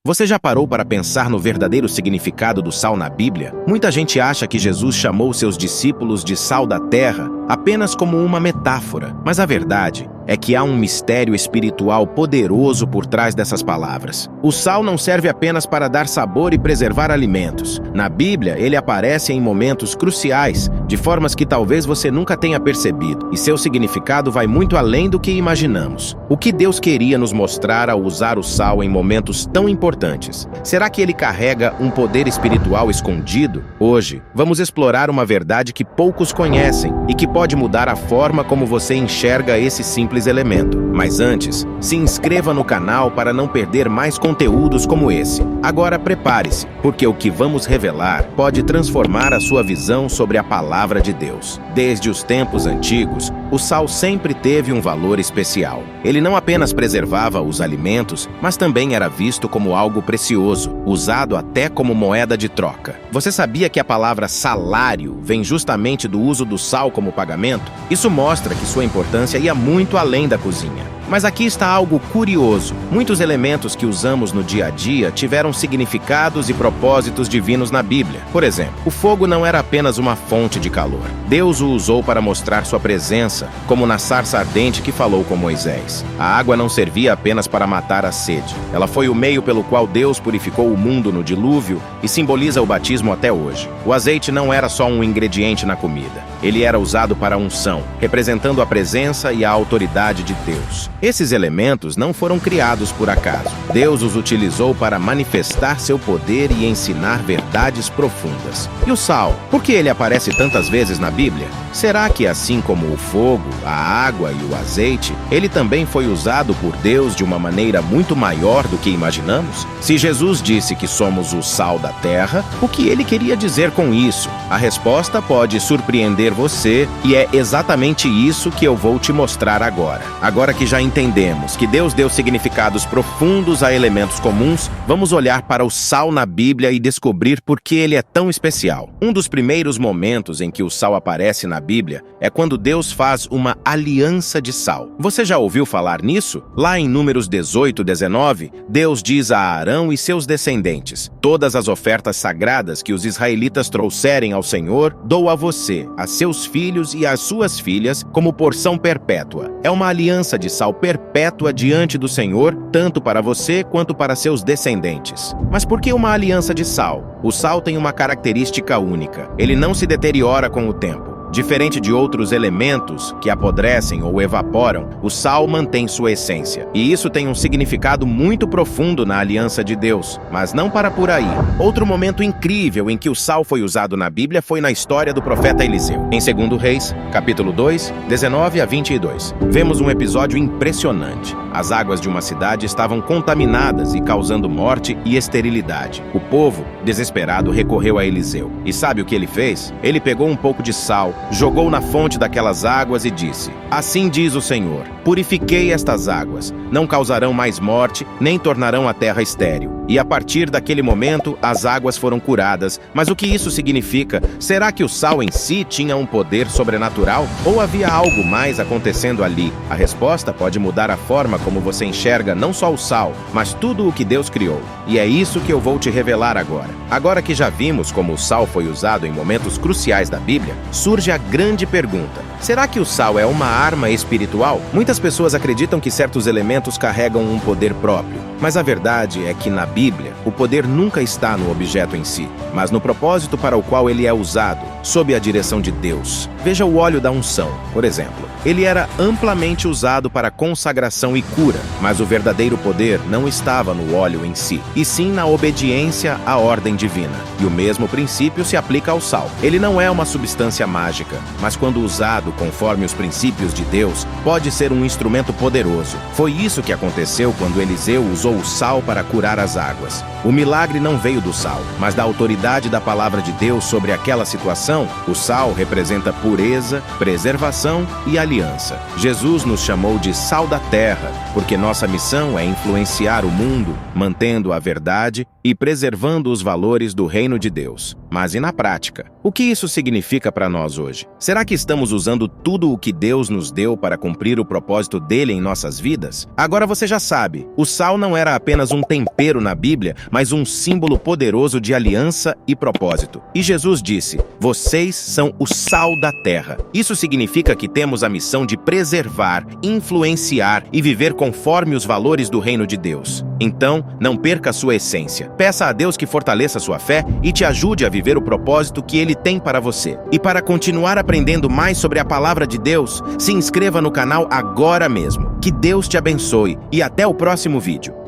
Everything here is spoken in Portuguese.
Você já parou para pensar no verdadeiro significado do sal na Bíblia? Muita gente acha que Jesus chamou seus discípulos de sal da terra apenas como uma metáfora, mas a verdade é que há um mistério espiritual poderoso por trás dessas palavras. O sal não serve apenas para dar sabor e preservar alimentos. Na Bíblia, ele aparece em momentos cruciais, de formas que talvez você nunca tenha percebido, e seu significado vai muito além do que imaginamos. O que Deus queria nos mostrar ao usar o sal em momentos tão importantes? Será que ele carrega um poder espiritual escondido? Hoje, vamos explorar uma verdade que poucos conhecem e que pode mudar a forma como você enxerga esse simples elemento. Mas antes, se inscreva no canal para não perder mais conteúdos como esse. Agora prepare-se, porque o que vamos revelar pode transformar a sua visão sobre a palavra de Deus. Desde os tempos antigos, o sal sempre teve um valor especial. Ele não apenas preservava os alimentos, mas também era visto como algo precioso, usado até como moeda de troca. Você sabia que a palavra salário vem justamente do uso do sal como pagamento? Isso mostra que sua importância ia muito além da cozinha. Mas aqui está algo curioso. Muitos elementos que usamos no dia a dia tiveram significados e propósitos divinos na Bíblia. Por exemplo, o fogo não era apenas uma fonte de calor. Deus o usou para mostrar sua presença, como na sarça ardente que falou com Moisés. A água não servia apenas para matar a sede. Ela foi o meio pelo qual Deus purificou o mundo no dilúvio e simboliza o batismo até hoje. O azeite não era só um ingrediente na comida. Ele era usado para a unção, representando a presença e a autoridade de Deus. Esses elementos não foram criados por acaso. Deus os utilizou para manifestar seu poder e ensinar verdades profundas. E o sal? Por que ele aparece tantas vezes na Bíblia? Será que, assim como o fogo, a água e o azeite, ele também foi usado por Deus de uma maneira muito maior do que imaginamos? Se Jesus disse que somos o sal da terra, o que ele queria dizer com isso? A resposta pode surpreender você e é exatamente isso que eu vou te mostrar agora. Agora que já entendemos que Deus deu significados profundos a elementos comuns, vamos olhar para o sal na Bíblia e descobrir por que ele é tão especial. Um dos primeiros momentos em que o sal aparece na Bíblia é quando Deus faz uma aliança de sal. Você já ouviu falar nisso? Lá em Números 18:19, Deus diz a Arão e seus descendentes: todas as ofertas sagradas que os israelitas trouxerem ao Senhor, dou a você, a seus filhos e às suas filhas, como porção perpétua. É uma aliança de sal perpétua diante do Senhor, tanto para você quanto para seus descendentes. Mas por que uma aliança de sal? O sal tem uma característica única. Ele não se deteriora com o tempo. Diferente de outros elementos que apodrecem ou evaporam, o sal mantém sua essência. E isso tem um significado muito profundo na aliança de Deus, mas não para por aí. Outro momento incrível em que o sal foi usado na Bíblia foi na história do profeta Eliseu. Em 2 Reis, capítulo 2, 19 a 22, vemos um episódio impressionante. As águas de uma cidade estavam contaminadas e causando morte e esterilidade. O povo, desesperado, recorreu a Eliseu. E sabe o que ele fez? Ele pegou um pouco de sal, jogou na fonte daquelas águas e disse: assim diz o Senhor, purifiquei estas águas, não causarão mais morte, nem tornarão a terra estéril. E a partir daquele momento, as águas foram curadas. Mas o que isso significa? Será que o sal em si tinha um poder sobrenatural? Ou havia algo mais acontecendo ali? A resposta pode mudar a forma como você enxerga não só o sal, mas tudo o que Deus criou. E é isso que eu vou te revelar agora. Agora que já vimos como o sal foi usado em momentos cruciais da Bíblia, surge a grande pergunta: será que o sal é uma arma espiritual? Muitas pessoas acreditam que certos elementos carregam um poder próprio, mas a verdade é que na Bíblia, o poder nunca está no objeto em si, mas no propósito para o qual ele é usado, sob a direção de Deus. Veja o óleo da unção, por exemplo. Ele era amplamente usado para consagração e cura, mas o verdadeiro poder não estava no óleo em si, e sim na obediência à ordem divina. E o mesmo princípio se aplica ao sal. Ele não é uma substância mágica, mas quando usado conforme os princípios de Deus, pode ser um instrumento poderoso. Foi isso que aconteceu quando Eliseu usou o sal para curar as águas. O milagre não veio do sal, mas da autoridade da palavra de Deus sobre aquela situação. O sal representa pureza, preservação e aliança aliança. Jesus nos chamou de sal da terra, porque nossa missão é influenciar o mundo, mantendo a verdade e preservando os valores do reino de Deus. Mas e na prática? O que isso significa para nós hoje? Será que estamos usando tudo o que Deus nos deu para cumprir o propósito dele em nossas vidas? Agora você já sabe, o sal não era apenas um tempero na Bíblia, mas um símbolo poderoso de aliança e propósito. E Jesus disse: "Vocês são o sal da terra". Isso significa que temos a missão de preservar, influenciar e viver conforme os valores do reino de Deus. Então, não perca a sua essência. Peça a Deus que fortaleça sua fé e te ajude a viver o propósito que Ele tem para você. E para continuar aprendendo mais sobre a palavra de Deus, se inscreva no canal agora mesmo. Que Deus te abençoe e até o próximo vídeo.